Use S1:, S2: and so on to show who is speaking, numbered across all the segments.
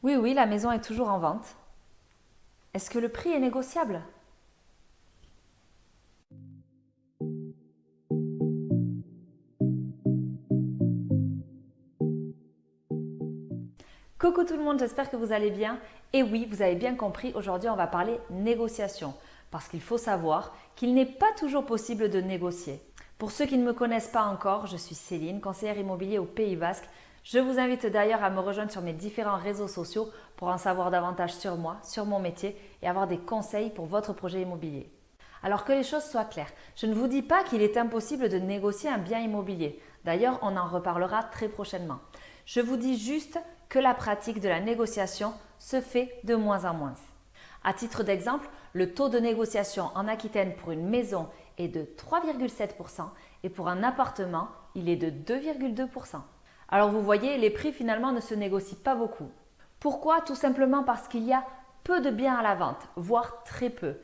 S1: Oui, oui, la maison est toujours en vente. Est-ce que le prix est négociable? Coucou tout le monde, j'espère que vous allez bien. Et oui, vous avez bien compris, aujourd'hui on va parler négociation. Parce qu'il faut savoir qu'il n'est pas toujours possible de négocier. Pour ceux qui ne me connaissent pas encore, je suis Céline, conseillère immobilier au Pays Basque. Je vous invite d'ailleurs à me rejoindre sur mes différents réseaux sociaux pour en savoir davantage sur moi, sur mon métier et avoir des conseils pour votre projet immobilier. Alors que les choses soient claires, je ne vous dis pas qu'il est impossible de négocier un bien immobilier. D'ailleurs, on en reparlera très prochainement. Je vous dis juste que la pratique de la négociation se fait de moins en moins. À titre d'exemple, le taux de négociation en Aquitaine pour une maison est de 3,7% et pour un appartement, il est de 2,2%. Alors vous voyez, les prix finalement ne se négocient pas beaucoup. Pourquoi? Tout simplement parce qu'il y a peu de biens à la vente, voire très peu.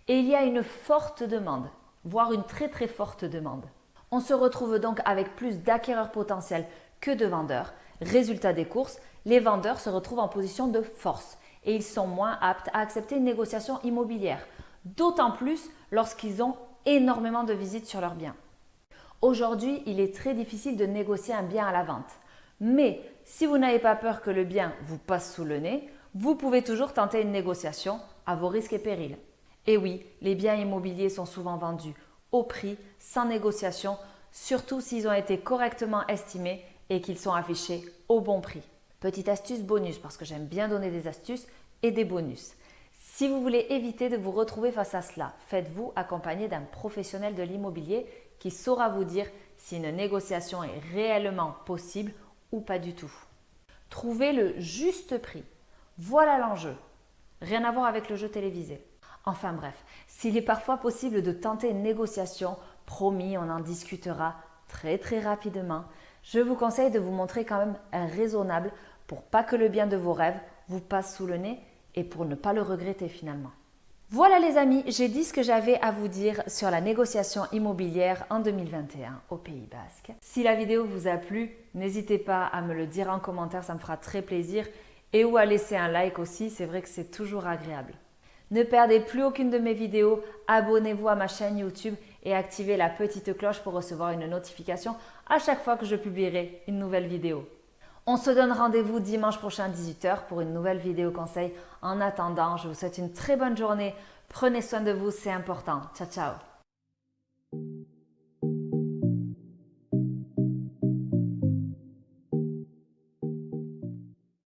S1: Et il y a une forte demande, voire une très très forte demande. On se retrouve donc avec plus d'acquéreurs potentiels que de vendeurs. Résultat des courses, les vendeurs se retrouvent en position de force et ils sont moins aptes à accepter une négociation immobilière, d'autant plus lorsqu'ils ont énormément de visites sur leurs biens. Aujourd'hui, il est très difficile de négocier un bien à la vente. Mais si vous n'avez pas peur que le bien vous passe sous le nez, vous pouvez toujours tenter une négociation à vos risques et périls. Et oui, les biens immobiliers sont souvent vendus au prix, sans négociation, surtout s'ils ont été correctement estimés et qu'ils sont affichés au bon prix. Petite astuce bonus, parce que j'aime bien donner des astuces et des bonus. Si vous voulez éviter de vous retrouver face à cela, faites-vous accompagner d'un professionnel de l'immobilier qui saura vous dire si une négociation est réellement possible ou pas du tout. Trouvez le juste prix. Voilà l'enjeu. Rien à voir avec le jeu télévisé. Enfin bref, s'il est parfois possible de tenter une négociation, promis, on en discutera très très rapidement. Je vous conseille de vous montrer quand même raisonnable pour pas que le bien de vos rêves vous passe sous le nez et pour ne pas le regretter finalement. Voilà les amis, j'ai dit ce que j'avais à vous dire sur la négociation immobilière en 2021 au Pays Basque. Si la vidéo vous a plu, n'hésitez pas à me le dire en commentaire, ça me fera très plaisir et ou à laisser un like aussi, c'est vrai que c'est toujours agréable. Ne perdez plus aucune de mes vidéos, abonnez-vous à ma chaîne YouTube et activez la petite cloche pour recevoir une notification à chaque fois que je publierai une nouvelle vidéo. On se donne rendez-vous dimanche prochain à 18 h pour une nouvelle vidéo conseil. En attendant, je vous souhaite une très bonne journée. Prenez soin de vous, c'est important. Ciao, ciao.